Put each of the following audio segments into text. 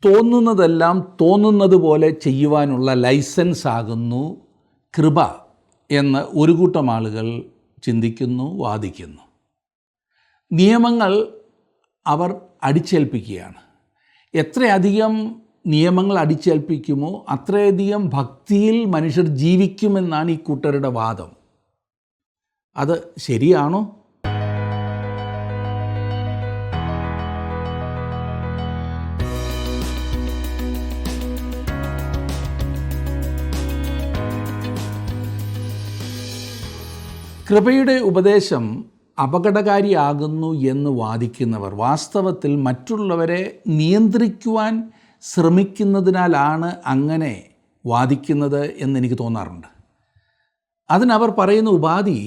തോന്നുന്നതെല്ലാം തോന്നുന്നത് പോലെ ചെയ്യുവാനുള്ള ലൈസൻസ് ആകുന്നു കൃപ എന്ന് ഒരു കൂട്ടം ആളുകൾ ചിന്തിക്കുന്നു, വാദിക്കുന്നു. നിയമങ്ങൾ അവർ അടിച്ചേൽപ്പിക്കുകയാണ്. എത്രയധികം നിയമങ്ങൾ അടിച്ചേൽപ്പിക്കുമോ അത്രയധികം ഭക്തിയിൽ മനുഷ്യർ ജീവിക്കുമെന്നാണ് ഈ കൂട്ടരുടെ വാദം. അത് ശരിയാണോ? കൃപയുടെ ഉപദേശം അപകടകാരിയാകുന്നു എന്ന് വാദിക്കുന്നവർ വാസ്തവത്തിൽ മറ്റുള്ളവരെ നിയന്ത്രിക്കുവാൻ ശ്രമിക്കുന്നതിനാലാണ് അങ്ങനെ വാദിക്കുന്നത് എന്നെനിക്ക് തോന്നാറുണ്ട്. അതിനവർ പറയുന്ന ഉപാധി,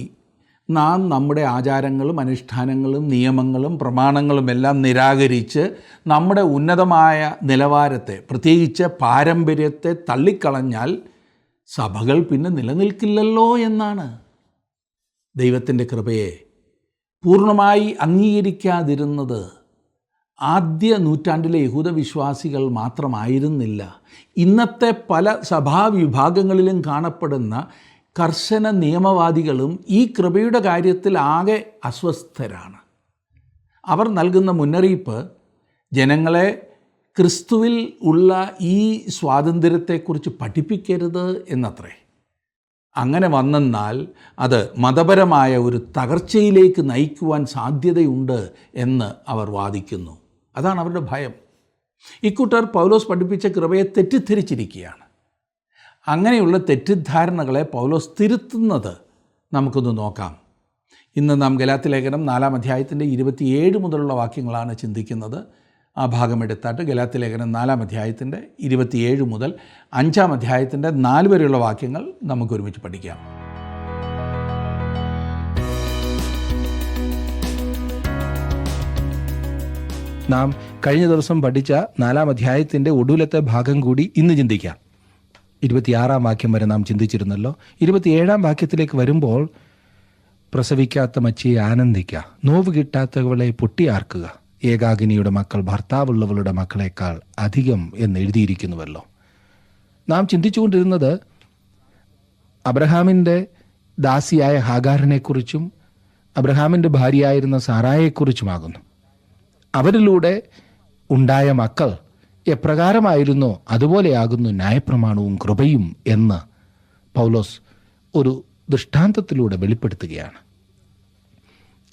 നാം നമ്മുടെ ആചാരങ്ങളും അനുഷ്ഠാനങ്ങളും നിയമങ്ങളും പ്രമാണങ്ങളും എല്ലാം നിരാകരിച്ച് നമ്മുടെ ഉന്നതമായ നിലവാരത്തെ, പ്രത്യേകിച്ച് പാരമ്പര്യത്തെ തള്ളിക്കളഞ്ഞാൽ സഭകൾ പിന്നെ നിലനിൽക്കില്ലല്ലോ എന്നാണ്. ദൈവത്തിൻ്റെ കൃപയെ പൂർണ്ണമായി അംഗീകരിക്കാതിരുന്നത് ആദ്യ നൂറ്റാണ്ടിലെ യഹൂദവിശ്വാസികൾ മാത്രമായിരുന്നില്ല. ഇന്നത്തെ പല സഭാവിഭാഗങ്ങളിലും കാണപ്പെടുന്ന കർശന നിയമവാദികളും ഈ കൃപയുടെ കാര്യത്തിൽ ആകെ അസ്വസ്ഥരാണ്. അവർ നൽകുന്ന മുന്നറിയിപ്പ് ജനങ്ങളെ ക്രിസ്തുവിൽ ഉള്ള ഈ സ്വാതന്ത്ര്യത്തെക്കുറിച്ച് പഠിപ്പിക്കരുത് എന്നത്രേ. അങ്ങനെ വന്നെന്നാൽ അത് മതപരമായ ഒരു തകർച്ചയിലേക്ക് നയിക്കുവാൻ സാധ്യതയുണ്ട് എന്ന് അവർ വാദിക്കുന്നു. അതാണ് അവരുടെ ഭയം. ഇക്കൂട്ടർ പൗലോസ് പഠിപ്പിച്ച കൃപയെ തെറ്റിദ്ധരിച്ചിരിക്കുകയാണ്. അങ്ങനെയുള്ള തെറ്റിദ്ധാരണകളെ പൗലോസ് തിരുത്തുന്നത് നമുക്കൊന്ന് നോക്കാം. ഇന്ന് നാം ഗലാത്യലേഖനം 4-ാം അധ്യായത്തിൻ്റെ 27 മുതലുള്ള വാക്യങ്ങളാണ് ചിന്തിക്കുന്നത്. ആ ഭാഗം എടുത്താട്ട് ഗലാത്യലേഖനം 4-ാം അധ്യായത്തിൻ്റെ 27 മുതൽ 5-ാം അധ്യായത്തിൻ്റെ 4 വരെയുള്ള വാക്യങ്ങൾ നമുക്ക് ഒരുമിച്ച് പഠിക്കാം. നാം കഴിഞ്ഞ ദിവസം പഠിച്ച 4-ാം അധ്യായത്തിൻ്റെ ഒടുവിലത്തെ ഭാഗം കൂടി ഇന്ന് ചിന്തിക്കാം. 26-ാം വാക്യം വരെ നാം ചിന്തിച്ചിരുന്നല്ലോ. 27-ാം വാക്യത്തിലേക്ക് വരുമ്പോൾ, പ്രസവിക്കാത്ത മച്ചിയെ ആനന്ദിക്കുക, നോവ് കിട്ടാത്തവളെ പൊട്ടിയാർക്കുക, ഏകാകിനിയുടെ മക്കൾ ഭർത്താവുള്ളവളുടെ മക്കളെക്കാൾ അധികം എന്ന് എഴുതിയിരിക്കുന്നുവല്ലോ. നാം ചിന്തിച്ചുകൊണ്ടിരുന്നത് അബ്രഹാമിൻ്റെ ദാസിയായ ഹാഗാറിനെക്കുറിച്ചും അബ്രഹാമിൻ്റെ ഭാര്യയായിരുന്ന സാറായെക്കുറിച്ചുമാകുന്നു. അവരിലൂടെ ഉണ്ടായ മക്കൾ എപ്രകാരമായിരുന്നോ അതുപോലെയാകുന്നു ന്യായപ്രമാണവും കൃപയും എന്ന് പൗലോസ് ഒരു ദൃഷ്ടാന്തത്തിലൂടെ വെളിപ്പെടുത്തുകയാണ്.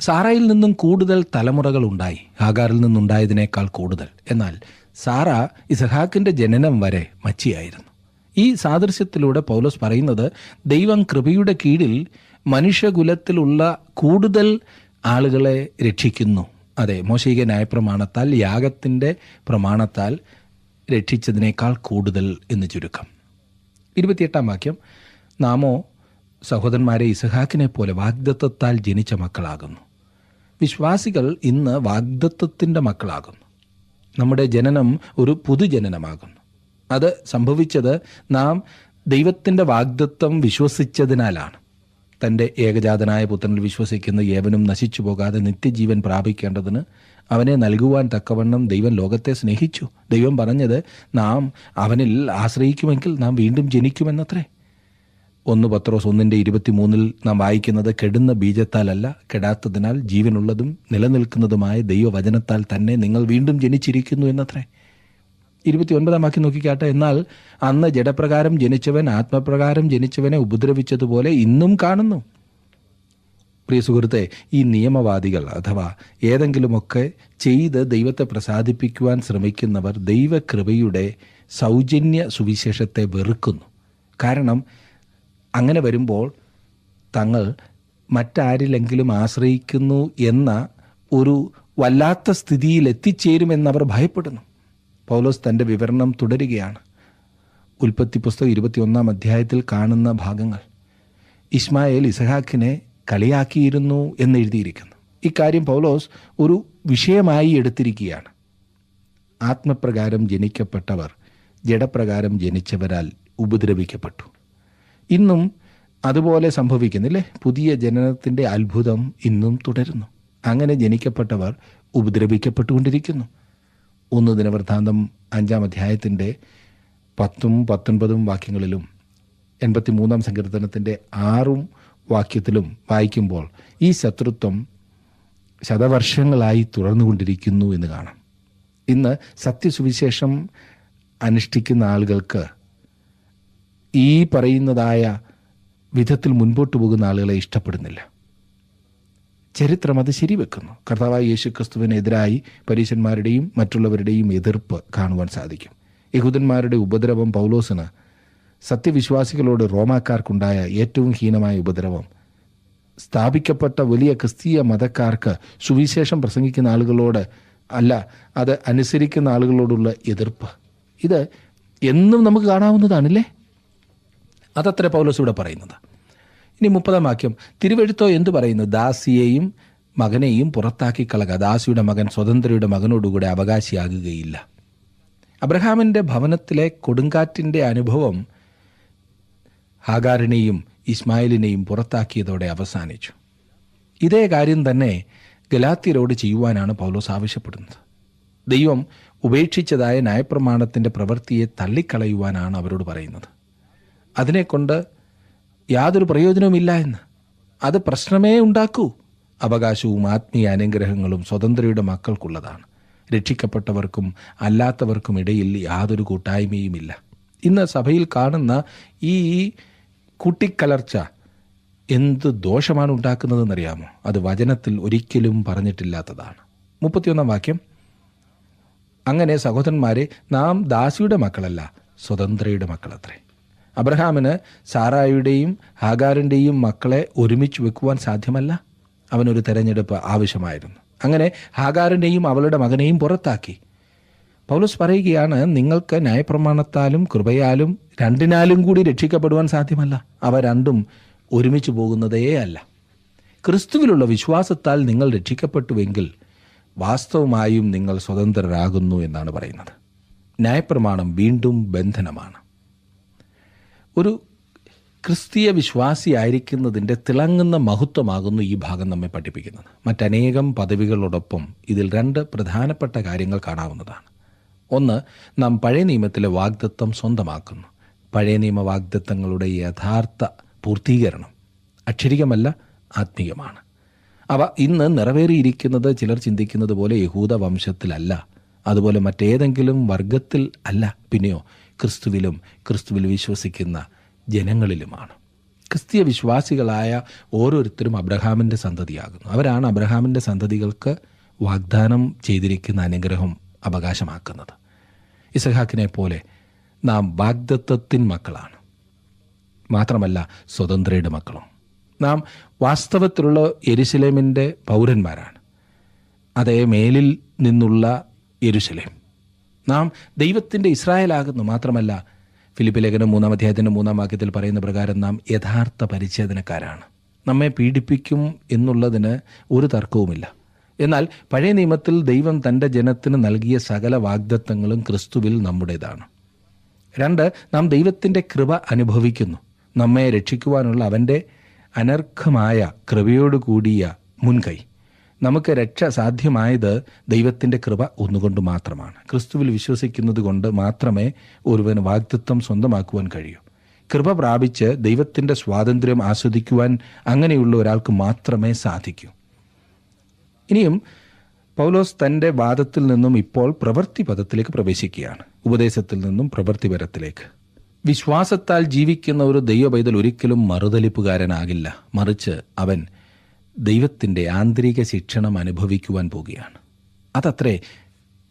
സാറയിൽ നിന്നും കൂടുതൽ തലമുറകൾ ഉണ്ടായി, ഹാഗാറിൽ നിന്നുണ്ടായതിനേക്കാൾ കൂടുതൽ. എന്നാൽ സാറ ഇസഹാക്കിൻ്റെ ജനനം വരെ മച്ചിയായിരുന്നു. ഈ സാദൃശ്യത്തിലൂടെ പൗലോസ് പറയുന്നത്, ദൈവം കൃപയുടെ കീഴിൽ മനുഷ്യകുലത്തിലുള്ള കൂടുതൽ ആളുകളെ രക്ഷിക്കുന്നു. അതെ, മോശയിക ന്യായപ്രമാണത്താൽ, യാഗത്തിൻ്റെ പ്രമാണത്താൽ രക്ഷിച്ചതിനേക്കാൾ കൂടുതൽ എന്ന് ചുരുക്കം. 28-ാം വാക്യം, നാമോ സഹോദരന്മാരെ ഇസഹാക്കിനെ പോലെ വാഗ്ദത്തത്താൽ ജനിച്ച മക്കളാകുന്നു. വിശ്വാസികൾ ഇന്ന് വാഗ്ദത്തത്തിൻ്റെ മക്കളാകുന്നു. നമ്മുടെ ജനനം ഒരു പുതുജനനമാകുന്നു. അത് സംഭവിച്ചത് നാം ദൈവത്തിൻ്റെ വാഗ്ദത്തം വിശ്വസിച്ചതിനാലാണ്. തൻ്റെ ഏകജാതനായ പുത്രനിൽ വിശ്വസിക്കുന്ന ഏവനും നശിച്ചു പോകാതെ നിത്യജീവൻ പ്രാപിക്കേണ്ടതിന് അവനെ നൽകുവാൻ തക്കവണ്ണം ദൈവം ലോകത്തെ സ്നേഹിച്ചു. ദൈവം പറഞ്ഞത്, നാം അവനിൽ ആശ്രയിക്കുമെങ്കിൽ നാം വീണ്ടും ജനിക്കുമെന്നത്രേ. 1 പത്രോസ് 1:23 നാം വായിക്കുന്നത്, കെടുന്ന ബീജത്താലല്ല, കെടാത്തതിനാൽ ജീവനുള്ളതും നിലനിൽക്കുന്നതുമായ ദൈവവചനത്താൽ തന്നെ നിങ്ങൾ വീണ്ടും ജനിച്ചിരിക്കുന്നു എന്നത്രേ. 29-ാം വാക്യം നോക്കിക്കാട്ടെ, എന്നാൽ അന്ന് ജഡപ്രകാരം ജനിച്ചവൻ ആത്മപ്രകാരം ജനിച്ചവനെ ഉപദ്രവിച്ചതുപോലെ ഇന്നും കാണുന്നു. പ്രിയ സുഹൃത്തെ, ഈ നിയമവാദികൾ അഥവാ ഏതെങ്കിലുമൊക്കെ ചെയ്ത് ദൈവത്തെ പ്രസാദിപ്പിക്കുവാൻ ശ്രമിക്കുന്നവർ ദൈവകൃപയുടെ സൗജന്യ സുവിശേഷത്തെ വെറുക്കുന്നു. കാരണം അങ്ങനെ വരുമ്പോൾ തങ്ങൾ മറ്റാരിലെങ്കിലും ആശ്രയിക്കുന്നു എന്ന ഒരു വല്ലാത്ത സ്ഥിതിയിൽ എത്തിച്ചേരുമെന്നവർ ഭയപ്പെടുന്നു. പൗലോസ് തൻ്റെ വിവരണം തുടരുകയാണ്. ഉൽപ്പത്തി പുസ്തകം 21-ാം അധ്യായത്തിൽ കാണുന്ന ഭാഗങ്ങൾ, ഇശ്മായേൽ ഇസഹാക്കിനെ കളിയാക്കിയിരുന്നു എന്നെഴുതിയിരിക്കുന്നു. ഇക്കാര്യം പൗലോസ് ഒരു വിഷയമായി എടുത്തിരിക്കുകയാണ്. ആത്മപ്രകാരം ജനിക്കപ്പെട്ടവർ ജഡപ്രകാരം ജനിച്ചവരാൽ ഉപദ്രവിക്കപ്പെട്ടു. ഇന്നും അതുപോലെ സംഭവിക്കുന്നില്ലേ? പുതിയ ജനനത്തിൻ്റെ അത്ഭുതം ഇന്നും തുടരുന്നു. അങ്ങനെ ജനിക്കപ്പെട്ടവർ ഉപദ്രവിക്കപ്പെട്ടുകൊണ്ടിരിക്കുന്നു. 1 ദിനവൃത്താന്തം 5-ാം അധ്യായത്തിൻ്റെ 10ഉം 19ഉം വാക്യങ്ങളിലും 83-ാം സങ്കീർത്തനത്തിൻ്റെ 6 വാക്യത്തിലും വായിക്കുമ്പോൾ ഈ ശത്രുത്വം ശതവർഷങ്ങളായി തുടർന്നുകൊണ്ടിരിക്കുന്നു എന്ന് കാണാം. ഇന്ന് സത്യസുവിശേഷം അനുഷ്ഠിക്കുന്ന ആളുകൾക്ക് ഈ പറയുന്നതായ വിധത്തിൽ മുൻപോട്ട് പോകുന്ന ആളുകളെ ഇഷ്ടപ്പെടുന്നില്ല. ചരിത്രം അത് ശരിവെക്കുന്നു. കർത്താവായ യേശുക്രിസ്തുവിനെതിരായി പരീശന്മാരുടെയും മറ്റുള്ളവരുടെയും എതിർപ്പ് കാണുവാൻ സാധിക്കും. യഹൂദന്മാരുടെ ഉപദ്രവം പൗലോസിന് സത്യവിശ്വാസികളോട് റോമാക്കാർക്കുണ്ടായ ഏറ്റവും ഹീനമായ ഉപദ്രവം, സ്ഥാപിക്കപ്പെട്ട വലിയ ക്രിസ്തീയ മതക്കാർക്ക് സുവിശേഷം പ്രസംഗിക്കുന്ന ആളുകളോട് അല്ല, അത് അനുസരിക്കുന്ന ആളുകളോടുള്ള എതിർപ്പ്, ഇത് എന്നും നമുക്ക് കാണാവുന്നതാണല്ലേ. അതത്ര പൗലോസ് ഇവിടെ പറയുന്നത്. ഇനി 30-ാം വാക്യം, തിരുവെഴുത്തോ എന്തു പറയുന്നു? ദാസിയെയും മകനെയും പുറത്താക്കി കളക, ദാസിയുടെ മകൻ സ്വതന്ത്രയുടെ മകനോടുകൂടെ അവകാശിയാകുകയില്ല. അബ്രഹാമിൻ്റെ ഭവനത്തിലെ കൊടുങ്കാറ്റിൻ്റെ അനുഭവം ഹാഗാറിനെയും ഇസ്മായിലിനെയും പുറത്താക്കിയതോടെ അവസാനിച്ചു. ഇതേ കാര്യം തന്നെ ഗലാത്യരോട് ചെയ്യുവാനാണ് പൗലോസ് ആവശ്യപ്പെടുന്നത്. ദൈവം ഉപേക്ഷിച്ചതായ ന്യായപ്രമാണത്തിൻ്റെ പ്രവൃത്തിയെ തള്ളിക്കളയുവാനാണ് അവരോട് പറയുന്നത്. അതിനെക്കൊണ്ട് യാതൊരു പ്രയോജനവുമില്ല എന്ന്, അത് പ്രശ്നമേ ഉണ്ടാക്കൂ. അവകാശവും ആത്മീയ അനുഗ്രഹങ്ങളും സ്വതന്ത്രയുടെ മക്കൾക്കുള്ളതാണ്. രക്ഷിക്കപ്പെട്ടവർക്കും അല്ലാത്തവർക്കും ഇടയിൽ യാതൊരു കൂട്ടായ്മയുമില്ല. ഇന്ന് സഭയിൽ കാണുന്ന ഈ കൂട്ടിക്കലർച്ച എന്ത് ദോഷമാണ് ഉണ്ടാക്കുന്നതെന്നറിയാമോ? അത് വചനത്തിൽ ഒരിക്കലും പറഞ്ഞിട്ടില്ലാത്തതാണ്. 31-ാം വാക്യം, അങ്ങനെ സഹോദരന്മാരെ, നാം ദാസിയുടെ മക്കളല്ല, സ്വതന്ത്രയുടെ മക്കളത്രേ. അബ്രഹാമിന് സാറായുടെയും ഹാഗാറിൻ്റെയും മക്കളെ ഒരുമിച്ച് വെക്കുവാൻ സാധ്യമല്ല. അവനൊരു തെരഞ്ഞെടുപ്പ് ആവശ്യമായിരുന്നു. അങ്ങനെ ഹാഗാറിൻ്റെയും അവളുടെ മകനെയും പുറത്താക്കി. പൗലോസ് പറയുകയാണ്, നിങ്ങൾക്ക് ന്യായപ്രമാണത്താലും കൃപയാലും രണ്ടിനാലും കൂടി രക്ഷിക്കപ്പെടുവാൻ സാധ്യമല്ല. അവ രണ്ടും ഒരുമിച്ച് പോകുന്നതേ അല്ല. ക്രിസ്തുവിലുള്ള വിശ്വാസത്താൽ നിങ്ങൾ രക്ഷിക്കപ്പെട്ടുവെങ്കിൽ വാസ്തവമായും നിങ്ങൾ സ്വതന്ത്രരാകുന്നു എന്നാണ് പറയുന്നത്. ന്യായപ്രമാണം വീണ്ടും ബന്ധനമാണ്. ഒരു ക്രിസ്തീയ വിശ്വാസിയായിരിക്കുന്നതിൻ്റെ തിളങ്ങുന്ന മഹത്വമാകുന്നു ഈ ഭാഗം നമ്മെ പഠിപ്പിക്കുന്നത്. മറ്റനേകം പദവികളോടൊപ്പം ഇതിൽ 2 പ്രധാനപ്പെട്ട കാര്യങ്ങൾ കാണാവുന്നതാണ്. ഒന്ന്, നാം പഴയ നിയമത്തിലെ വാഗ്ദത്തം സ്വന്തമാക്കുന്നു. പഴയ നിയമ വാഗ്ദത്തങ്ങളുടെ യഥാർത്ഥ പൂർത്തീകരണം അക്ഷരികമല്ല, ആത്മീയമാണ്. അവ ഇന്ന് നിറവേറിയിരിക്കുന്നത് ചിലർ ചിന്തിക്കുന്നത് പോലെ യഹൂദ വംശത്തിലല്ല, അതുപോലെ മറ്റേതെങ്കിലും വർഗത്തിൽ അല്ല, പിന്നെയോ ക്രിസ്തുവിലും ക്രിസ്തുവിൽ വിശ്വസിക്കുന്ന ജനങ്ങളിലുമാണ്. ക്രിസ്തീയ വിശ്വാസികളായ ഓരോരുത്തരും അബ്രഹാമിൻ്റെ സന്തതിയാകുന്നു. അവരാണ് അബ്രഹാമിൻ്റെ സന്തതികൾക്ക് വാഗ്ദാനം ചെയ്തിരിക്കുന്ന അനുഗ്രഹം അവകാശമാക്കുന്നത്. ഇസഹാക്കിനെ പോലെ നാം വാഗ്ദത്തത്തിൻ മക്കളാണ്, മാത്രമല്ല സ്വതന്ത്രയുടെ മക്കളും. നാം വാസ്തവത്തിലുള്ള യെരുശലേമിൻ്റെ പൗരന്മാരാണ്, അതേ മേലിൽ നിന്നുള്ള യെരുശലേം. നാം ദൈവത്തിൻ്റെ ഇസ്രായേലാകുന്നു. മാത്രമല്ല ഫിലിപ്പി ലേഖനം 3-ാം അധ്യായത്തിൻ്റെ 3-ാം വാക്യത്തിൽ പറയുന്ന പ്രകാരം നാം യഥാർത്ഥ പരിച്ഛേദനക്കാരാണ്. നമ്മെ പീഡിപ്പിക്കും എന്നുള്ളതിന് ഒരു തർക്കവുമില്ല. എന്നാൽ പഴയ നിയമത്തിൽ ദൈവം തൻ്റെ ജനത്തിന് നൽകിയ സകല വാഗ്ദത്തങ്ങളും ക്രിസ്തുവിൽ നമ്മുടേതാണ്. 2, നാം ദൈവത്തിൻ്റെ കൃപ അനുഭവിക്കുന്നു. നമ്മെ രക്ഷിക്കുവാനുള്ള അവൻ്റെ അനർഘമായ കൃപയോടുകൂടിയ മുൻകൈ. നമുക്ക് രക്ഷ സാധ്യമായത് ദൈവത്തിൻ്റെ കൃപ ഒന്നുകൊണ്ട് മാത്രമാണ്. ക്രിസ്തുവിൽ വിശ്വസിക്കുന്നത് കൊണ്ട് മാത്രമേ ഒരുവന് വാഗ്ദത്തം സ്വന്തമാക്കുവാൻ കഴിയൂ. കൃപ പ്രാപിച്ച് ദൈവത്തിൻ്റെ സ്വാതന്ത്ര്യം ആസ്വദിക്കുവാൻ അങ്ങനെയുള്ള ഒരാൾക്ക് മാത്രമേ സാധിക്കൂ. ഇനിയും പൗലോസ് തൻ്റെ വാദത്തിൽ നിന്നും ഇപ്പോൾ പ്രവൃത്തി പദത്തിലേക്ക് പ്രവേശിക്കുകയാണ്. ഉപദേശത്തിൽ നിന്നും പ്രവൃത്തിപരത്തിലേക്ക്. വിശ്വാസത്താൽ ജീവിക്കുന്ന ഒരു ദൈവപൈതൽ ഒരിക്കലും മറുതലിപ്പുകാരനാകില്ല. മറിച്ച് അവൻ ദൈവത്തിൻ്റെ ആന്തരിക ശിക്ഷണം അനുഭവിക്കുവാൻ പോകുകയാണ്. അതത്രേ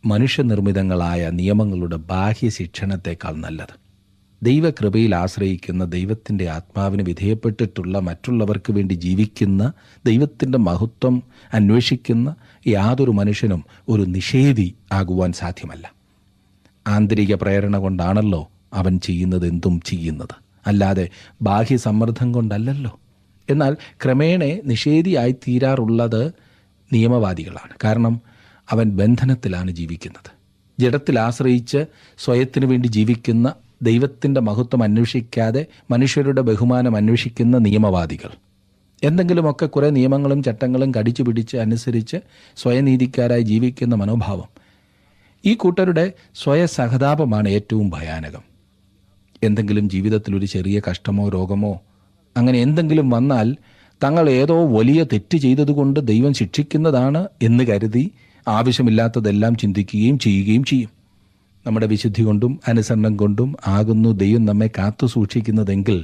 മനുഷ്യനിർമ്മിതങ്ങളായ നിയമങ്ങളുടെ ബാഹ്യ ശിക്ഷണത്തേക്കാൾ നല്ലത്. ദൈവകൃപയിൽ ആശ്രയിക്കുന്ന, ദൈവത്തിൻ്റെ ആത്മാവിന് വിധേയപ്പെട്ടിട്ടുള്ള, മറ്റുള്ളവർക്ക് വേണ്ടി ജീവിക്കുന്ന, ദൈവത്തിൻ്റെ മഹത്വം അന്വേഷിക്കുന്ന യാതൊരു മനുഷ്യനും ഒരു നിഷേധി ആകുവാൻ സാധ്യമല്ല. ആന്തരിക പ്രേരണ കൊണ്ടാണല്ലോ അവൻ ചെയ്യുന്നത് എന്തും ചെയ്യുന്നത്, അല്ലാതെ ബാഹ്യ സമ്മർദ്ദം കൊണ്ടല്ലല്ലോ. എന്നാൽ ക്രമേണ നിഷേധിയായി തീരാറുള്ളത് നിയമവാദികളാണ്. കാരണം അവൻ ബന്ധനത്തിലാണ് ജീവിക്കുന്നത്. ജഡത്തിൽ ആശ്രയിച്ച് സ്വയത്തിനു വേണ്ടി ജീവിക്കുന്ന, ദൈവത്തിൻ്റെ മഹത്വം അന്വേഷിക്കാതെ മനുഷ്യരുടെ ബഹുമാനം അന്വേഷിക്കുന്ന നിയമവാദികൾ. എന്തെങ്കിലുമൊക്കെ കുറേ നിയമങ്ങളും ചട്ടങ്ങളും കടിച്ചു പിടിച്ച് അനുസരിച്ച് സ്വയനീതിക്കാരായി ജീവിക്കുന്ന മനോഭാവം. ഈ കൂട്ടരുടെ സ്വയസഹതാപമാണ് ഏറ്റവും ഭയാനകം. എന്തെങ്കിലും ജീവിതത്തിൽ ഒരു ചെറിയ കഷ്ടമോ രോഗമോ അങ്ങനെ എന്തെങ്കിലും വന്നാൽ തങ്ങൾ ഏതോ വലിയ തെറ്റ് ചെയ്തതുകൊണ്ട് ദൈവം ശിക്ഷിക്കുന്നതാണ് എന്ന് കരുതി ആവശ്യമില്ലാത്തതെല്ലാം ചിന്തിക്കുകയും ചെയ്യുകയും ചെയ്യും. നമ്മുടെ വിശുദ്ധി കൊണ്ടും അനുസരണം കൊണ്ടും ആകുന്നു ദൈവം നമ്മെ കാത്തു സൂക്ഷിക്കുന്നതെങ്കിൽ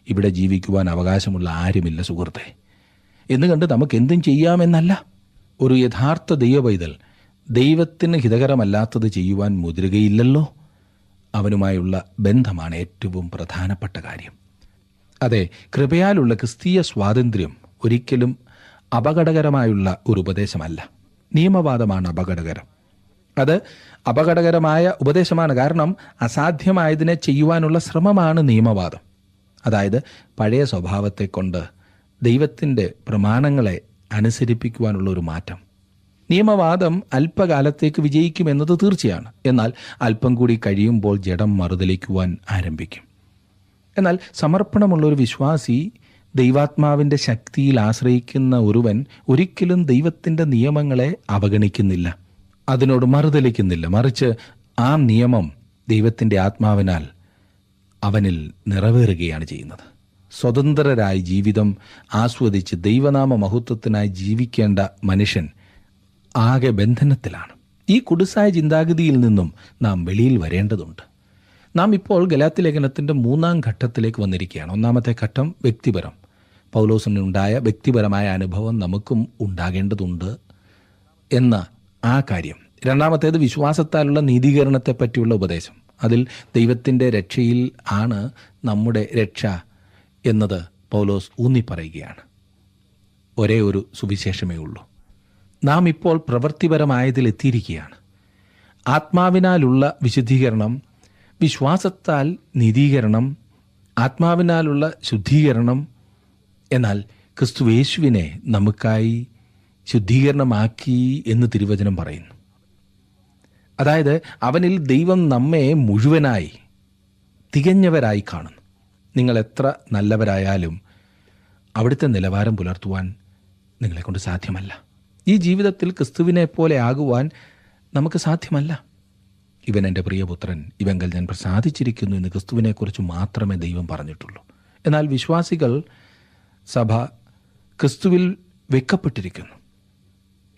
ഇവിടെ ജീവിക്കുവാൻ അവകാശമുള്ള ആരുമില്ല സുഹൃത്തെ. എന്ന് കണ്ട് നമുക്ക് എന്തും ചെയ്യാമെന്നല്ല. ഒരു യഥാർത്ഥ ദൈവപൈതൽ ദൈവത്തിന് ഹിതകരമല്ലാത്തത് ചെയ്യുവാൻ മുതിരുകയില്ലല്ലോ. അവനുമായുള്ള ബന്ധമാണ് ഏറ്റവും പ്രധാനപ്പെട്ട കാര്യം. അതെ, കൃപയാലുള്ള ക്രിസ്തീയ സ്വാതന്ത്ര്യം ഒരിക്കലും അപകടകരമായുള്ള ഒരു ഉപദേശമല്ല. നിയമവാദമാണ് അപകടകരം. അത് അപകടകരമായ ഉപദേശമാണ്. കാരണം അസാധ്യമായതിനെ ചെയ്യുവാനുള്ള ശ്രമമാണ് നിയമവാദം. അതായത് പഴയ സ്വഭാവത്തെ കൊണ്ട് ദൈവത്തിൻ്റെ പ്രമാണങ്ങളെ അനുസരിപ്പിക്കുവാനുള്ള ഒരു മാറ്റം. നിയമവാദം അല്പകാലത്തേക്ക് വിജയിക്കുമെന്നത് തീർച്ചയാണ്. എന്നാൽ അല്പം കൂടി കഴിയുമ്പോൾ ജഡം മറുതലിക്കുവാൻ ആരംഭിക്കും. എന്നാൽ സമർപ്പണമുള്ള ഒരു വിശ്വാസി, ദൈവാത്മാവിൻ്റെ ശക്തിയിൽ ആശ്രയിക്കുന്ന ഒരുവൻ ഒരിക്കലും ദൈവത്തിൻ്റെ നിയമങ്ങളെ അവഗണിക്കുന്നില്ല, അതിനോട് മറുതലിക്കുന്നില്ല. മറിച്ച് ആ നിയമം ദൈവത്തിൻ്റെ ആത്മാവിനാൽ അവനിൽ നിറവേറുകയാണ് ചെയ്യുന്നത്. സ്വതന്ത്രരായി ജീവിതം ആസ്വദിച്ച് ദൈവനാമ മഹത്വത്തിനായി ജീവിക്കേണ്ട മനുഷ്യൻ ആകെ ബന്ധനത്തിലാണ്. ഈ കുടുസായ ചിന്താഗതിയിൽ നിന്നും നാം വെളിയിൽ വരേണ്ടതുണ്ട്. നാം ഇപ്പോൾ ഗലാത്യ ലേഖനത്തിൻ്റെ 3-ാം ഘട്ടത്തിലേക്ക് വന്നിരിക്കുകയാണ്. ഒന്നാമത്തെ ഘട്ടം വ്യക്തിപരം. പൗലോസിനുണ്ടായ വ്യക്തിപരമായ അനുഭവം നമുക്കും ഉണ്ടാകേണ്ടതുണ്ട് എന്ന ആ കാര്യം. രണ്ടാമത്തേത് വിശ്വാസത്താലുള്ള നീതീകരണത്തെ പറ്റിയുള്ള ഉപദേശം. അതിൽ ദൈവത്തിൻ്റെ രക്ഷയിൽ ആണ് നമ്മുടെ രക്ഷ എന്നത് പൗലോസ് ഊന്നിപ്പറയുകയാണ്. ഒരേ ഒരു സുവിശേഷമേ ഉള്ളൂ. നാം ഇപ്പോൾ പ്രവൃത്തിപരമായതിൽ എത്തിയിരിക്കുകയാണ്. ആത്മാവിനാലുള്ള വിശുദ്ധീകരണം, വിശ്വാസത്താൽ നീതീകരണം, ആത്മാവിനാലുള്ള ശുദ്ധീകരണം. എന്നാൽ ക്രിസ്തുയേശുവിനെ നമുക്കായി ശുദ്ധീകരണമാക്കി എന്ന് തിരുവചനം പറയുന്നു. അതായത് അവനിൽ ദൈവം നമ്മെ മുഴുവനായി തികഞ്ഞവരായി കാണുന്നു. നിങ്ങൾ എത്ര നല്ലവരായാലും അവിടുത്തെ നിലവാരം പുലർത്തുവാൻ നിങ്ങളെക്കൊണ്ട് സാധ്യമല്ല. ഈ ജീവിതത്തിൽ ക്രിസ്തുവിനെ പോലെ ആകുവാൻ നമുക്ക് സാധ്യമല്ല. ഇവൻ എൻ്റെ പ്രിയപുത്രൻ, ഇവങ്കൽ ഞാൻ പ്രസാദിച്ചിരിക്കുന്നു എന്ന് ക്രിസ്തുവിനെക്കുറിച്ച് മാത്രമേ ദൈവം പറഞ്ഞിട്ടുള്ളൂ. എന്നാൽ വിശ്വാസികൾ, സഭ ക്രിസ്തുവിൽ വെക്കപ്പെട്ടിരിക്കുന്നു.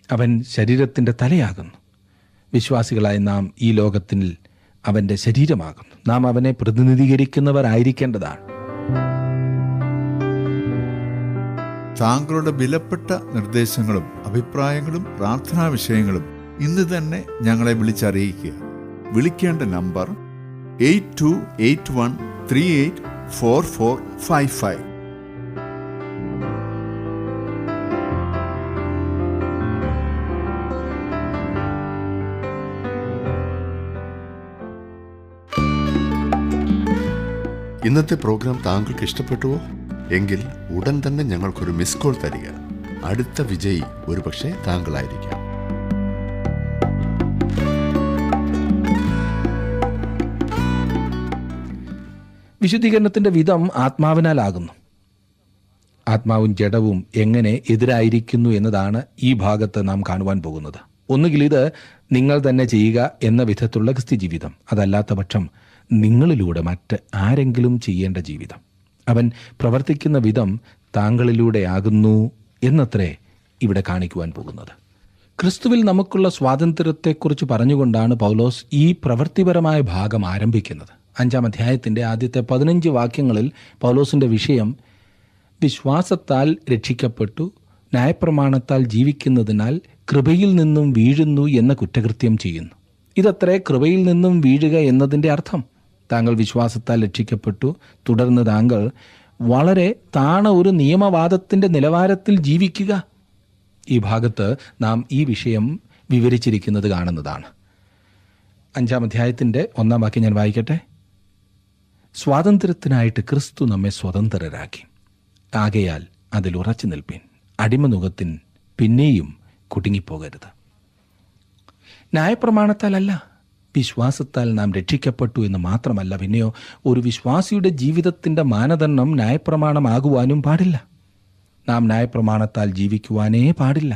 അവൻ ശരീരത്തിൻ്റെ തലയാകുന്നു. വിശ്വാസികളായി നാം ഈ ലോകത്തിൽ അവൻ്റെ ശരീരമാകുന്നു. നാം അവനെ പ്രതിനിധീകരിക്കുന്നവരായിരിക്കേണ്ടതാണ്. താങ്കളുടെ വിലപ്പെട്ട നിർദ്ദേശങ്ങളും അഭിപ്രായങ്ങളും പ്രാർത്ഥനാ വിഷയങ്ങളും ഇന്ന് തന്നെ ഞങ്ങളെ വിളിച്ചറിയിക്കുക. വിളിക്കേണ്ട നമ്പർ 8281384455. ഇന്നത്തെ പ്രോഗ്രാം താങ്കൾക്ക് ഇഷ്ടപ്പെട്ടുവോ? എങ്കിൽ ഉടൻ തന്നെ ഞങ്ങൾക്കൊരു മിസ് കോൾ തരിക. അടുത്ത വിജയി ഒരുപക്ഷെ താങ്കളായിരിക്കാം. വിശുദ്ധീകരണത്തിൻ്റെ വിധം ആത്മാവിനാലാകുന്നു. ആത്മാവും ജഡവും എങ്ങനെ എതിരായിരിക്കുന്നു എന്നതാണ് ഈ ഭാഗത്ത് നാം കാണുവാൻ പോകുന്നത്. ഒന്നുകിൽ ഇത് നിങ്ങൾ തന്നെ ചെയ്യുക എന്ന വിധത്തിലുള്ള ക്രിസ്ത്യ ജീവിതം, അതല്ലാത്ത പക്ഷം നിങ്ങളിലൂടെ മറ്റ് ആരെങ്കിലും ചെയ്യേണ്ട ജീവിതം. അവൻ പ്രവർത്തിക്കുന്ന വിധം താങ്കളിലൂടെ ആകുന്നു എന്നത്രേ ഇവിടെ കാണിക്കുവാൻ പോകുന്നത്. ക്രിസ്തുവിൽ നമുക്കുള്ള സ്വാതന്ത്ര്യത്തെക്കുറിച്ച് പറഞ്ഞുകൊണ്ടാണ് പൗലോസ് ഈ പ്രവൃത്തിപരമായ ഭാഗം ആരംഭിക്കുന്നത്. 5-ാം അധ്യായത്തിൻ്റെ ആദ്യത്തെ 15 വാക്യങ്ങളിൽ പൗലോസിൻ്റെ വിഷയം വിശ്വാസത്താൽ രക്ഷിക്കപ്പെട്ടു ന്യായപ്രമാണത്താൽ ജീവിക്കുന്നതിനാൽ കൃപയിൽ നിന്നും വീഴുന്നു എന്ന കുറ്റകൃത്യം ചെയ്യുന്നു. ഇതത്രേ കൃപയിൽ നിന്നും വീഴുക എന്നതിൻ്റെ അർത്ഥം. താങ്കൾ വിശ്വാസത്താൽ രക്ഷിക്കപ്പെട്ടു, തുടർന്ന് താങ്കൾ വളരെ താണ ഒരു നിയമവാദത്തിൻ്റെ നിലവാരത്തിൽ ജീവിക്കുക. ഈ ഭാഗത്ത് നാം ഈ വിഷയം വിവരിച്ചിരിക്കുന്നത് കാണുന്നതാണ്. 5-ാം അധ്യായത്തിൻ്റെ 1-ാം വാക്യം ഞാൻ വായിക്കട്ടെ. സ്വാതന്ത്ര്യത്തിനായിട്ട് ക്രിസ്തു നമ്മെ സ്വതന്ത്രരാക്കി, ആകയാൽ അതിൽ ഉറച്ചു നിൽപ്പീൻ. അടിമനുഖത്തിൻ പിന്നെയും കുടുങ്ങിപ്പോകരുത്. ന്യായപ്രമാണത്താലല്ല, വിശ്വാസത്താൽ നാം രക്ഷിക്കപ്പെട്ടു എന്ന് മാത്രമല്ല, പിന്നെയോ ഒരു വിശ്വാസിയുടെ ജീവിതത്തിൻ്റെ മാനദണ്ഡം ന്യായപ്രമാണമാകുവാനും പാടില്ല. നാം ന്യായപ്രമാണത്താൽ ജീവിക്കുവാനേ പാടില്ല.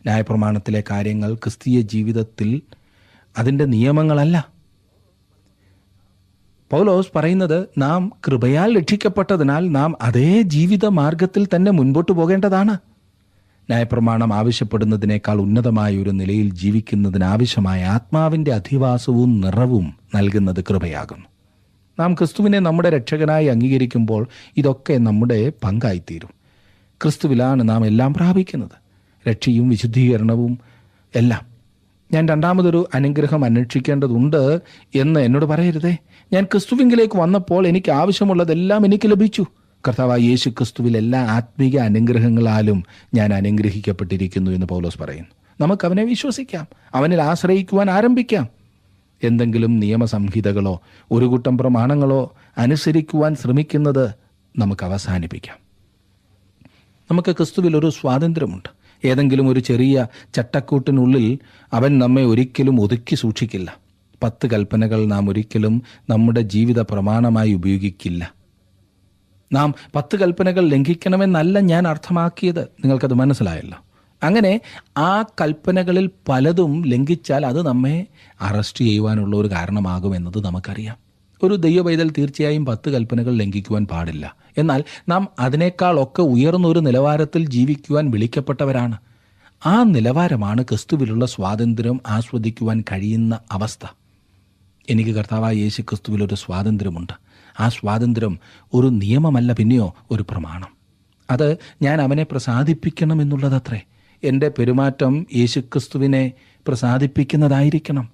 ന്യായപ്രമാണത്തിലെ കാര്യങ്ങൾ ക്രിസ്തീയ ജീവിതത്തിൽ അതിൻ്റെ നിയമങ്ങളല്ല. പൗലോസ് പറയുന്നത് നാം കൃപയാൽ രക്ഷിക്കപ്പെട്ടതിനാൽ നാം അതേ ജീവിത മാർഗത്തിൽ തന്നെ മുൻപോട്ട് പോകേണ്ടതാണ്. ന്യായപ്രമാണം ആവശ്യപ്പെടുന്നതിനേക്കാൾ ഉന്നതമായ ഒരു നിലയിൽ ജീവിക്കുന്നതിനാവശ്യമായ ആത്മാവിൻ്റെ അധിവാസവും നിറവും നൽകുന്നത് കൃപയാകുന്നു. നാം ക്രിസ്തുവിനെ നമ്മുടെ രക്ഷകനായി അംഗീകരിക്കുമ്പോൾ ഇതൊക്കെ നമ്മുടെ പങ്കായിത്തീരും. ക്രിസ്തുവിലാണ് നാം എല്ലാം പ്രാപിക്കുന്നത്, രക്ഷയും വിശുദ്ധീകരണവും എല്ലാം. ഞാൻ രണ്ടാമതൊരു അനുഗ്രഹം അന്വേഷിക്കേണ്ടതുണ്ട് എന്ന് എന്നോട് പറയരുതേ. ഞാൻ ക്രിസ്തുവിങ്കിലേക്ക് വന്നപ്പോൾ എനിക്ക് ആവശ്യമുള്ളതെല്ലാം എനിക്ക് ലഭിച്ചു. കർത്താവായ യേശു ക്രിസ്തുവിൽ എല്ലാ ആത്മീക അനുഗ്രഹങ്ങളാലും ഞാൻ അനുഗ്രഹിക്കപ്പെട്ടിരിക്കുന്നു എന്ന് പൗലോസ് പറയുന്നു. നമുക്ക് അവനെ വിശ്വസിക്കാം, അവനിൽ ആശ്രയിക്കുവാൻ ആരംഭിക്കാം. എന്തെങ്കിലും നിയമസംഹിതകളോ ഒരു കൂട്ടം പ്രമാണങ്ങളോ അനുസരിക്കുവാൻ ശ്രമിക്കുന്നത് നമുക്ക് അവസാനിപ്പിക്കാം. നമുക്ക് ക്രിസ്തുവിൽ ഒരു സ്വാതന്ത്ര്യമുണ്ട്. ഏതെങ്കിലും ഒരു ചെറിയ ചട്ടക്കൂട്ടിനുള്ളിൽ അവൻ നമ്മെ ഒരിക്കലും ഒതുക്കി സൂക്ഷിക്കില്ല. 10 കൽപ്പനകൾ നാം ഒരിക്കലും നമ്മുടെ ജീവിത പ്രമാണമായി ഉപയോഗിക്കില്ല. നാം 10 കൽപ്പനകൾ ലംഘിക്കണമെന്നല്ല ഞാൻ അർത്ഥമാക്കിയത്. നിങ്ങൾക്കത് മനസ്സിലായല്ലോ. അങ്ങനെ ആ കൽപ്പനകളിൽ പലതും ലംഘിച്ചാൽ അത് നമ്മെ അറസ്റ്റ് ചെയ്യുവാനുള്ള ഒരു കാരണമാകുമെന്നത് നമുക്കറിയാം. ഒരു ദൈവപൈതൽ തീർച്ചയായും 10 കൽപ്പനകൾ ലംഘിക്കുവാൻ പാടില്ല. എന്നാൽ നാം അതിനേക്കാളൊക്കെ ഉയർന്നൊരു നിലവാരത്തിൽ ജീവിക്കുവാൻ വിളിക്കപ്പെട്ടവരാണ്. ആ നിലവാരമാണ് ക്രിസ്തുവിലുള്ള സ്വാതന്ത്ര്യം ആസ്വദിക്കുവാൻ കഴിയുന്ന അവസ്ഥ. എനിക്ക് കർത്താവായ യേശു ക്രിസ്തുവിലൊരു സ്വാതന്ത്ര്യമുണ്ട്. ആ സ്വാതന്ത്ര്യം ഒരു നിയമമല്ല, പിന്നെയോ ഒരു പ്രമാണം. അത് ഞാൻ അവനെ പ്രസാദിപ്പിക്കണം എന്നുള്ളതത്രേ. എൻ്റെ പെരുമാറ്റം യേശുക്രിസ്തുവിനെ പ്രസാദിപ്പിക്കുന്നതായിരിക്കണം.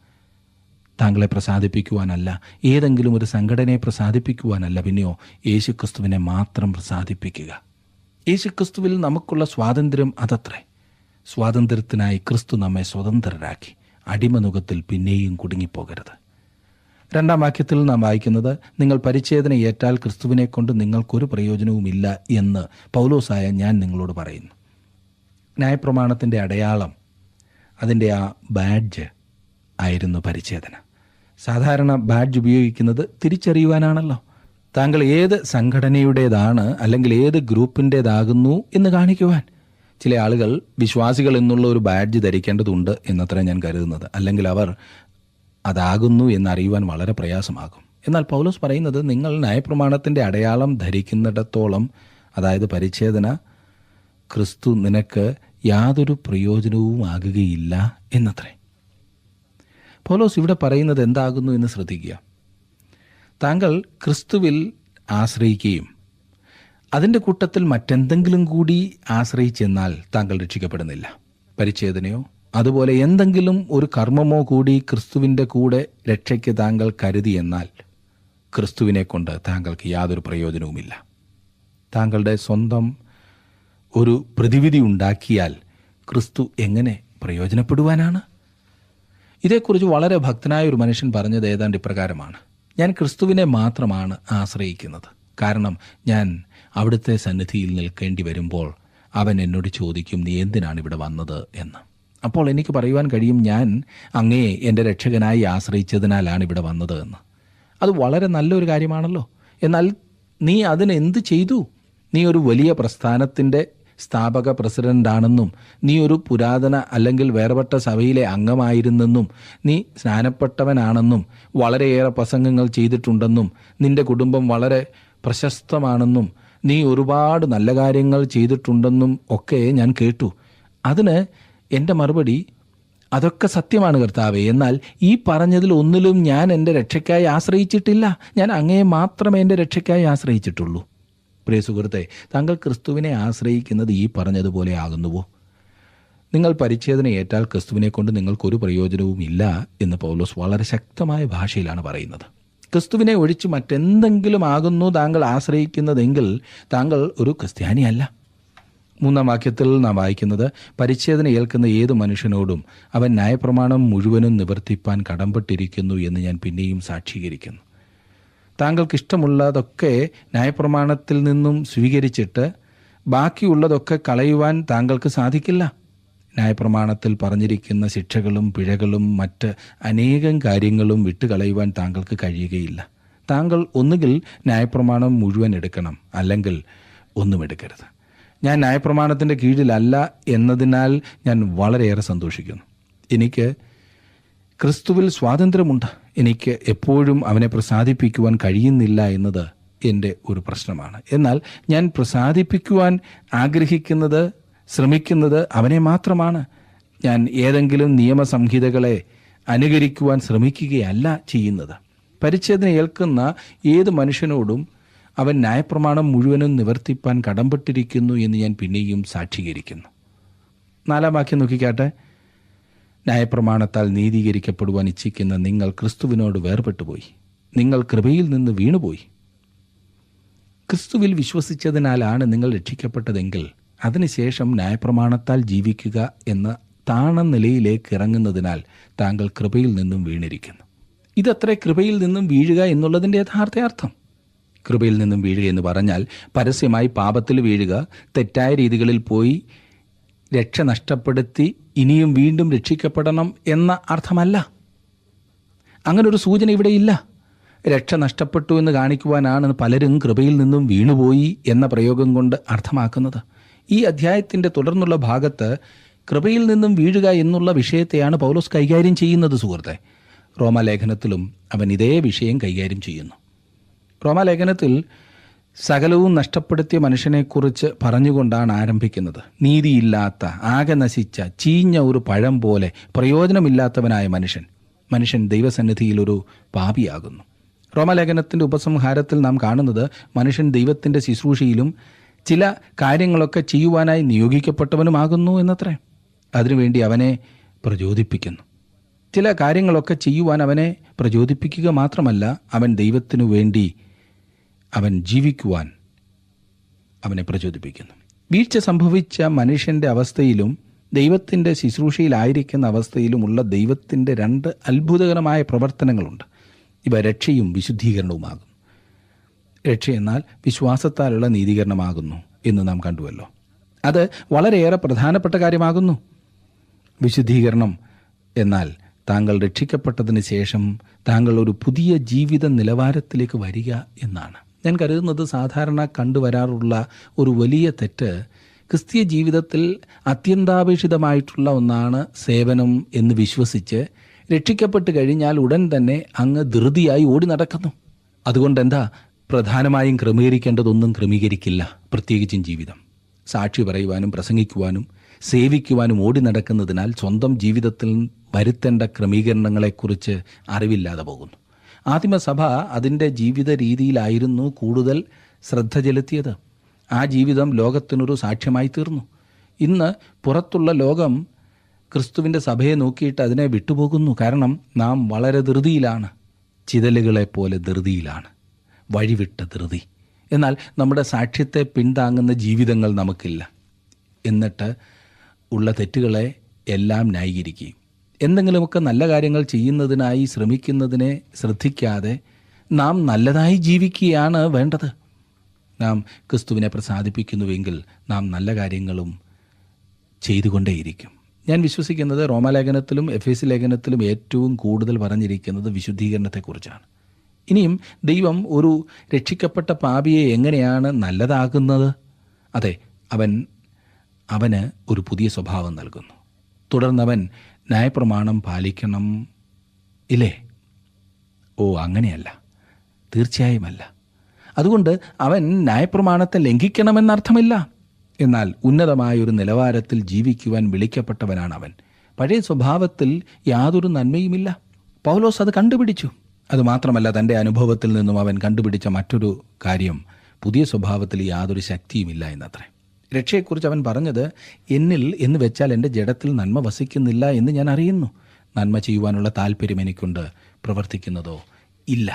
താങ്കളെ പ്രസാദിപ്പിക്കുവാനല്ല, ഏതെങ്കിലും ഒരു സംഘടനയെ പ്രസാദിപ്പിക്കുവാനല്ല, പിന്നെയോ യേശുക്രിസ്തുവിനെ മാത്രം പ്രസാദിപ്പിക്കുക. യേശുക്രിസ്തുവിൽ നമുക്കുള്ള സ്വാതന്ത്ര്യം അതത്രേ. സ്വാതന്ത്ര്യത്തിനായി ക്രിസ്തു നമ്മെ സ്വതന്ത്രരാക്കി. അടിമനുഖത്തിൽ പിന്നെയും കുടുങ്ങിപ്പോകരുത്. 2-ാം വാക്യത്തിൽ നാം വായിക്കുന്നത്, നിങ്ങൾ പരിച്ഛേദന ഏറ്റാൽ ക്രിസ്തുവിനെ കൊണ്ട് നിങ്ങൾക്കൊരു പ്രയോജനവുമില്ല എന്ന് പൗലോസായ ഞാൻ നിങ്ങളോട് പറയുന്നു. ന്യായപ്രമാണത്തിൻ്റെ അടയാളം, അതിൻ്റെ ആ ബാഡ്ജ് ആയിരുന്നു പരിച്ഛേദന. സാധാരണ ബാഡ്ജ് ഉപയോഗിക്കുന്നത് തിരിച്ചറിയുവാനാണല്ലോ. താങ്കൾ ഏത് സംഘടനയുടേതാണ് അല്ലെങ്കിൽ ഏത് ഗ്രൂപ്പിൻ്റേതാകുന്നു എന്ന് കാണിക്കുവാൻ. ചില ആളുകൾ വിശ്വാസികൾ എന്നുള്ള ഒരു ബാഡ്ജ് ധരിക്കേണ്ടതുണ്ട് എന്നത്ര ഞാൻ കരുതുന്നത്. അല്ലെങ്കിൽ അവർ അതാകുന്നു എന്നറിയുവാൻ വളരെ പ്രയാസമാകും. എന്നാൽ പൗലോസ് പറയുന്നത്, നിങ്ങൾ ന്യായപ്രമാണത്തിൻ്റെ അടയാളം ധരിക്കുന്നിടത്തോളം, അതായത് പരിച്ഛേദന, ക്രിസ്തു നിനക്ക് യാതൊരു പ്രയോജനവും ആകുകയില്ല എന്നത്രേ. പൗലോസ് ഇവിടെ പറയുന്നത് എന്താകുന്നു എന്ന് ശ്രദ്ധിക്കുക. താങ്കൾ ക്രിസ്തുവിൽ ആശ്രയിക്കുകയും അതിൻ്റെ കൂട്ടത്തിൽ മറ്റെന്തെങ്കിലും കൂടി ആശ്രയിച്ചെന്നാൽ താങ്കൾ രക്ഷിക്കപ്പെടുന്നില്ല. പരിച്ഛേദനയോ അതുപോലെ എന്തെങ്കിലും ഒരു കർമ്മമോ കൂടി ക്രിസ്തുവിൻ്റെ കൂടെ രക്ഷയ്ക്ക് താങ്കൾ കരുതിയെന്നാൽ ക്രിസ്തുവിനെ കൊണ്ട് താങ്കൾക്ക് യാതൊരു പ്രയോജനവുമില്ല. താങ്കളുടെ സ്വന്തം ഒരു പ്രതിവിധി ഉണ്ടാക്കിയാൽ ക്രിസ്തു എങ്ങനെ പ്രയോജനപ്പെടുവാനാണ്? ഇതേക്കുറിച്ച് വളരെ ഭക്തനായ ഒരു മനുഷ്യൻ പറഞ്ഞത് ഏതാണ്ട് ഇപ്രകാരമാണ്: ഞാൻ ക്രിസ്തുവിനെ മാത്രമാണ് ആശ്രയിക്കുന്നത്. കാരണം ഞാൻ അവിടുത്തെ സന്നിധിയിൽ നിൽക്കേണ്ടി വരുമ്പോൾ അവൻ എന്നോട് ചോദിക്കും, നീ എന്തിനാണ് ഇവിടെ വന്നത് എന്ന്. അപ്പോൾ എനിക്ക് പറയുവാൻ കഴിയും, ഞാൻ അങ്ങയെ എൻ്റെ രക്ഷകനായി ആശ്രയിച്ചതിനാലാണ് ഇവിടെ വന്നത് എന്ന്. അത് വളരെ നല്ലൊരു കാര്യമാണല്ലോ. എന്നാൽ നീ അതിന് എന്ത് ചെയ്തു? നീ ഒരു വലിയ പ്രസ്ഥാനത്തിൻ്റെ സ്ഥാപക പ്രസിഡൻ്റാണെന്നും നീ ഒരു പുരാതന അല്ലെങ്കിൽ വേർപെട്ട സഭയിലെ അംഗമായിരുന്നെന്നും നീ സ്നാനപ്പെട്ടവനാണെന്നും വളരെയേറെ പ്രസംഗങ്ങൾ ചെയ്തിട്ടുണ്ടെന്നും നിൻ്റെ കുടുംബം വളരെ പ്രശസ്തമാണെന്നും നീ ഒരുപാട് നല്ല കാര്യങ്ങൾ ചെയ്തിട്ടുണ്ടെന്നും ഒക്കെ ഞാൻ കേട്ടു. അതിന് എൻ്റെ മറുപടി, അതൊക്കെ സത്യമാണ് കർത്താവേ, എന്നാൽ ഈ പറഞ്ഞതിൽ ഒന്നിലും ഞാൻ എൻ്റെ രക്ഷയ്ക്കായി ആശ്രയിച്ചിട്ടില്ല. ഞാൻ അങ്ങയെ മാത്രമേ എൻ്റെ രക്ഷയ്ക്കായി ആശ്രയിച്ചിട്ടുള്ളൂ. പ്രിയ സുഹൃത്തെ, താങ്കൾ ക്രിസ്തുവിനെ ആശ്രയിക്കുന്നത് ഈ പറഞ്ഞതുപോലെ ആകുന്നുവോ? നിങ്ങൾ പരിച്ഛേദന ഏറ്റാൽ ക്രിസ്തുവിനെ കൊണ്ട് നിങ്ങൾക്കൊരു പ്രയോജനവും ഇല്ല എന്ന് പൗലോസ് വളരെ ശക്തമായ ഭാഷയിലാണ് പറയുന്നത്. ക്രിസ്തുവിനെ ഒഴിച്ച് മറ്റെന്തെങ്കിലും ആകുന്നു താങ്കൾ ആശ്രയിക്കുന്നതെങ്കിൽ താങ്കൾ ഒരു ക്രിസ്ത്യാനിയല്ല. 3-ാം വാക്യത്തിൽ നാം വായിക്കുന്നത്, പരിച്ഛേദന ഏൽക്കുന്ന ഏത് മനുഷ്യനോടും അവൻ ന്യായപ്രമാണം മുഴുവനും നിവർത്തിപ്പാൻ കടംപെട്ടിരിക്കുന്നു എന്ന് ഞാൻ പിന്നെയും സാക്ഷീകരിക്കുന്നു. താങ്കൾക്കിഷ്ടമുള്ളതൊക്കെ ന്യായപ്രമാണത്തിൽ നിന്നും സ്വീകരിച്ചിട്ട് ബാക്കിയുള്ളതൊക്കെ കളയുവാൻ താങ്കൾക്ക് സാധിക്കില്ല. ന്യായപ്രമാണത്തിൽ പറഞ്ഞിരിക്കുന്ന ശിക്ഷകളും പിഴകളും മറ്റ് അനേകം കാര്യങ്ങളും വിട്ടുകളയുവാൻ താങ്കൾക്ക് കഴിയുകയില്ല. താങ്കൾ ഒന്നുകിൽ ന്യായപ്രമാണം മുഴുവൻ എടുക്കണം, അല്ലെങ്കിൽ ഒന്നും എടുക്കരുത്. ഞാൻ ന്യായപ്രമാണത്തിൻ്റെ കീഴിലല്ല എന്നതിനാൽ ഞാൻ വളരെയേറെ സന്തോഷിക്കുന്നു. എനിക്ക് ക്രിസ്തുവിൽ സ്വാതന്ത്ര്യമുണ്ട്. എനിക്ക് എപ്പോഴും അവനെ പ്രസാദിപ്പിക്കുവാൻ കഴിയുന്നില്ല എന്നത് എൻ്റെ ഒരു പ്രശ്നമാണ്. എന്നാൽ ഞാൻ പ്രസാദിപ്പിക്കുവാൻ ആഗ്രഹിക്കുന്നത്, ശ്രമിക്കുന്നത് അവനെ മാത്രമാണ്. ഞാൻ ഏതെങ്കിലും നിയമസംഹിതകളെ അനുകരിക്കുവാൻ ശ്രമിക്കുകയല്ല ചെയ്യുന്നത്. പരിച്ഛേദന ഏൽക്കുന്ന ഏത് മനുഷ്യനോടും അവൻ ന്യായപ്രമാണം മുഴുവനും നിവർത്തിപ്പാൻ കടംപെട്ടിരിക്കുന്നു എന്ന് ഞാൻ പിന്നെയും സാക്ഷീകരിക്കുന്നു. 4-ാം വാക്യം നോക്കിക്കാട്ടെ. ന്യായപ്രമാണത്താൽ നീതീകരിക്കപ്പെടുവാൻ ഇച്ഛിക്കുന്ന നിങ്ങൾ ക്രിസ്തുവിനോട് വേർപെട്ടുപോയി, നിങ്ങൾ കൃപയിൽ നിന്ന് വീണുപോയി. ക്രിസ്തുവിൽ വിശ്വസിച്ചതിനാലാണ് നിങ്ങൾ രക്ഷിക്കപ്പെട്ടതെങ്കിൽ അതിനുശേഷം ന്യായപ്രമാണത്താൽ ജീവിക്കുക എന്ന താണ നിലയിലേക്ക് ഇറങ്ങുന്നതിനാൽ താങ്കൾ കൃപയിൽ നിന്നും വീണിരിക്കുന്നു. ഇതത്ര കൃപയിൽ നിന്നും വീഴുക എന്നുള്ളതിൻ്റെ യഥാർത്ഥ അർത്ഥം. കൃപയിൽ നിന്നും വീഴുക എന്ന് പറഞ്ഞാൽ പരസ്യമായി പാപത്തിൽ വീഴുക, തെറ്റായ രീതികളിൽ പോയി രക്ഷ നഷ്ടപ്പെടുത്തി ഇനിയും വീണ്ടും രക്ഷിക്കപ്പെടണം എന്ന അർത്ഥമല്ല. അങ്ങനൊരു സൂചന ഇവിടെയില്ല. രക്ഷ നഷ്ടപ്പെട്ടു എന്ന് കാണിക്കുവാനാണ് പലരും കൃപയിൽ നിന്നും വീണുപോയി എന്ന പ്രയോഗം കൊണ്ട് അർത്ഥമാക്കുന്നത്. ഈ അധ്യായത്തിൻ്റെ തുടർന്നുള്ള ഭാഗത്ത് കൃപയിൽ നിന്നും വീഴുക എന്നുള്ള വിഷയത്തെയാണ് പൗലോസ് കൈകാര്യം ചെയ്യുന്നത്. സുഹൃത്തെ, റോമാലേഖനത്തിലും അവൻ ഇതേ വിഷയം കൈകാര്യം ചെയ്യുന്നു. റോമാലേഖനത്തിൽ സകലവും നഷ്ടപ്പെടുത്തിയ മനുഷ്യനെക്കുറിച്ച് പറഞ്ഞുകൊണ്ടാണ് ആരംഭിക്കുന്നത്. നീതിയില്ലാത്ത, ആകെ നശിച്ച, ചീഞ്ഞ ഒരു പഴം പോലെ പ്രയോജനമില്ലാത്തവനായ മനുഷ്യൻ ദൈവസന്നിധിയിൽ ഒരു പാപിയാകുന്നു. റോമാലേഖനത്തിൻ്റെ ഉപസംഹാരത്തിൽ നാം കാണുന്നത് മനുഷ്യൻ ദൈവത്തിൻ്റെ ശുശ്രൂഷയിലും ചില കാര്യങ്ങളൊക്കെ ചെയ്യുവാനായി നിയോഗിക്കപ്പെട്ടവനുമാകുന്നു എന്നത്രേ. അതിനുവേണ്ടി അവനെ പ്രചോദിപ്പിക്കുന്നു. ചില കാര്യങ്ങളൊക്കെ ചെയ്യുവാൻ അവനെ പ്രചോദിപ്പിക്കുക മാത്രമല്ല, അവൻ ദൈവത്തിനു വേണ്ടി അവൻ ജീവിക്കുവാൻ അവനെ പ്രചോദിപ്പിക്കുന്നു. വീഴ്ച സംഭവിച്ച മനുഷ്യൻ്റെ അവസ്ഥയിലും ദൈവത്തിൻ്റെ ശുശ്രൂഷയിലായിരിക്കുന്ന അവസ്ഥയിലുമുള്ള ദൈവത്തിൻ്റെ 2 അത്ഭുതകരമായ പ്രവർത്തനങ്ങളുണ്ട്. ഇവ രക്ഷയും വിശുദ്ധീകരണവുമാകുന്നു. രക്ഷയെന്നാൽ വിശ്വാസത്താലുള്ള നീതീകരണമാകുന്നു എന്ന് നാം കണ്ടുവല്ലോ. അത് വളരെയേറെ പ്രധാനപ്പെട്ട കാര്യമാകുന്നു. വിശുദ്ധീകരണം എന്നാൽ താങ്കൾ രക്ഷിക്കപ്പെട്ടതിന് ശേഷം താങ്കൾ ഒരു പുതിയ ജീവിത നിലവാരത്തിലേക്ക് വരിക എന്നാണ്. ഞാൻ കരുതുന്നത് സാധാരണ കണ്ടുവരാറുള്ള ഒരു വലിയ തെറ്റ്, ക്രിസ്തീയ ജീവിതത്തിൽ അത്യന്താപേക്ഷിതമായിട്ടുള്ള ഒന്നാണ് സേവനം എന്ന് വിശ്വസിച്ച് രക്ഷിക്കപ്പെട്ട് കഴിഞ്ഞാൽ ഉടൻ തന്നെ അങ്ങ് ധൃതിയായി ഓടി നടക്കുന്നു. അതുകൊണ്ട് എന്താ, പ്രധാനമായും ക്രമീകരിക്കേണ്ടതൊന്നും ക്രമീകരിക്കില്ല. പ്രത്യേകിച്ചും ജീവിതം സാക്ഷി പറയുവാനും പ്രസംഗിക്കുവാനും സേവിക്കുവാനും ഓടി നടക്കുന്നതിനാൽ സ്വന്തം ജീവിതത്തിൽ വരുത്തേണ്ട ക്രമീകരണങ്ങളെക്കുറിച്ച് അറിവില്ലാതെ പോകുന്നു. ആദിമസഭ അതിൻ്റെ ജീവിത രീതിയിലായിരുന്നു കൂടുതൽ ശ്രദ്ധ ചെലുത്തിയത്. ആ ജീവിതം ലോകത്തിനൊരു സാക്ഷ്യമായി തീർന്നു. ഇന്ന് പുറത്തുള്ള ലോകം ക്രിസ്തുവിൻ്റെ സഭയെ നോക്കിയിട്ട് അതിനെ വിട്ടുപോകുന്നു. കാരണം നാം വളരെ ധൃതിയിലാണ്, ചിതലുകളെപ്പോലെ ധൃതിയിലാണ്, വഴിവിട്ട ധൃതി. എന്നാൽ നമ്മുടെ സാക്ഷ്യത്തെ പിന്താങ്ങുന്ന ജീവിതങ്ങൾ നമുക്കില്ല. എന്നിട്ട് ഉള്ള തെറ്റുകളെ എല്ലാം ന്യായീകരിക്കുകയും എന്തെങ്കിലുമൊക്കെ നല്ല കാര്യങ്ങൾ ചെയ്യുന്നതിനായി ശ്രമിക്കുന്നതിനെ ശ്രദ്ധിക്കാതെ നാം നല്ലതായി ജീവിക്കുകയാണ് വേണ്ടത്. നാം ക്രിസ്തുവിനെ പ്രസാദിപ്പിക്കുന്നുവെങ്കിൽ നാം നല്ല കാര്യങ്ങളും ചെയ്തുകൊണ്ടേയിരിക്കും. ഞാൻ വിശ്വസിക്കുന്നത് റോമാലേഖനത്തിലും എഫേസ്യ ലേഖനത്തിലും ഏറ്റവും കൂടുതൽ പറഞ്ഞിരിക്കുന്നത് വിശുദ്ധീകരണത്തെക്കുറിച്ചാണ്. ഇനിയും ദൈവം ഒരു രക്ഷിക്കപ്പെട്ട പാപിയെ എങ്ങനെയാണ് നല്ലതാകുന്നത്? അതെ, അവന് ഒരു പുതിയ സ്വഭാവം നൽകുന്നു. തുടർന്നവൻ ന്യായപ്രമാണം പാലിക്കണം, ഇല്ലേ? ഓ, അങ്ങനെയല്ല, തീർച്ചയായുമല്ല. അതുകൊണ്ട് അവൻ ന്യായപ്രമാണത്തെ ലംഘിക്കണമെന്നർത്ഥമില്ല. എന്നാൽ ഉന്നതമായൊരു നിലവാരത്തിൽ ജീവിക്കുവാൻ വിളിക്കപ്പെട്ടവനാണ് അവൻ. പഴയ സ്വഭാവത്തിൽ യാതൊരു നന്മയുമില്ല. പൗലോസ് അത് കണ്ടുപിടിച്ചു. അതുമാത്രമല്ല, തൻ്റെ അനുഭവത്തിൽ നിന്നും അവൻ കണ്ടുപിടിച്ച മറ്റൊരു കാര്യം, പുതിയ സ്വഭാവത്തിൽ യാതൊരു ശക്തിയുമില്ല എന്നത്രേ. രക്ഷയെക്കുറിച്ച് അവൻ പറഞ്ഞത്, എന്നിൽ എന്ന് വെച്ചാൽ എൻ്റെ ജഡത്തിൽ നന്മ വസിക്കുന്നില്ല എന്ന് ഞാൻ അറിയുന്നു. നന്മ ചെയ്യുവാനുള്ള താല്പര്യം എനിക്കുണ്ട്, പ്രവർത്തിക്കുന്നതോ ഇല്ല.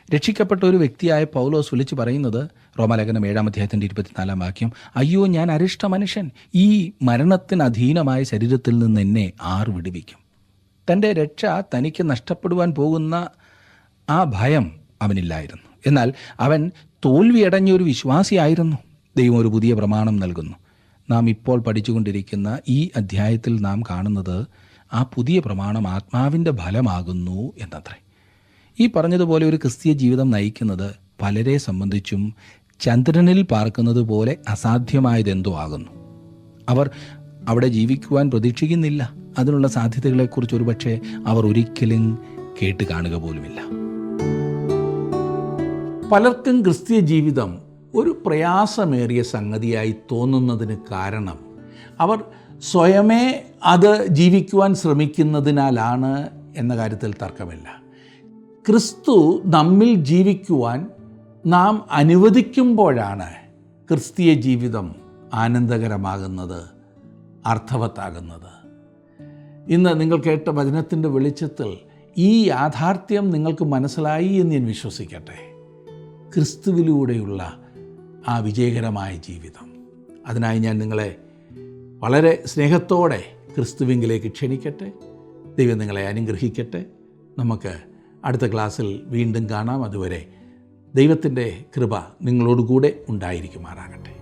രക്ഷിക്കപ്പെട്ട ഒരു വ്യക്തിയായ പൗലോസ് വിളിച്ചു പറയുന്നത് റോമാലേഖനം 7-ാം അധ്യായത്തിൻ്റെ 24-ാം വാക്യം, അയ്യോ, ഞാൻ അരിഷ്ട മനുഷ്യൻ, ഈ മരണത്തിന് അധീനമായ ശരീരത്തിൽ നിന്ന് എന്നെ ആര് വിടുവിക്കും? തൻ്റെ രക്ഷ തനിക്ക് നഷ്ടപ്പെടുവാൻ പോകുന്ന ആ ഭയം അവനില്ലായിരുന്നു. എന്നാൽ അവൻ തോൽവിയടഞ്ഞൊരു വിശ്വാസിയായിരുന്നു. ദൈവം ഒരു പുതിയ പ്രമാണം നൽകുന്നു. നാം ഇപ്പോൾ പഠിച്ചുകൊണ്ടിരിക്കുന്ന ഈ അധ്യായത്തിൽ നാം കാണുന്നത് ആ പുതിയ പ്രമാണം ആത്മാവിൻ്റെ ഫലമാകുന്നു എന്നത്രേ. ഈ പറഞ്ഞതുപോലെ ഒരു ക്രിസ്തീയ ജീവിതം നയിക്കുന്നത് പലരെ സംബന്ധിച്ചും ചന്ദ്രനിൽ പാർക്കുന്നത് പോലെ അസാധ്യമായതെന്തോ ആകുന്നു. അവർ അവിടെ ജീവിക്കുവാൻ പ്രതീക്ഷിക്കുന്നില്ല. അതിനുള്ള സാധ്യതകളെക്കുറിച്ച് ഒരുപക്ഷെ അവർ ഒരിക്കലും കേട്ട് കാണുക പോലുമില്ല. പലർക്കും ക്രിസ്തീയ ജീവിതം ഒരു പ്രയാസമേറിയ സംഗതിയായി തോന്നുന്നതിന് കാരണം അവർ സ്വയമേ അത് ജീവിക്കുവാൻ ശ്രമിക്കുന്നതിനാലാണ് എന്ന കാര്യത്തിൽ തർക്കമില്ല. ക്രിസ്തു നമ്മിൽ ജീവിക്കുവാൻ നാം അനുവദിക്കുമ്പോഴാണ് ക്രിസ്തീയ ജീവിതം ആനന്ദകരമാകുന്നത്, അർത്ഥവത്താകുന്നത്. ഇന്ന് നിങ്ങൾ കേട്ട വചനത്തിൻ്റെ വെളിച്ചത്തിൽ ഈ യാഥാർത്ഥ്യം നിങ്ങൾക്ക് മനസ്സിലായി എന്ന് ഞാൻ വിശ്വസിക്കട്ടെ. ക്രിസ്തുവിലൂടെയുള്ള ആ വിജയകരമായ ജീവിതം, അതിനായി ഞാൻ നിങ്ങളെ വളരെ സ്നേഹത്തോടെ ക്രിസ്തുവിങ്കിലേക്ക് ക്ഷണിക്കട്ടെ. ദൈവം നിങ്ങളെ അനുഗ്രഹിക്കട്ടെ. നമുക്ക് അടുത്ത ക്ലാസ്സിൽ വീണ്ടും കാണാം. അതുവരെ ദൈവത്തിൻ്റെ കൃപ നിങ്ങളോടുകൂടെ ഉണ്ടായിരിക്കുമാറാകട്ടെ.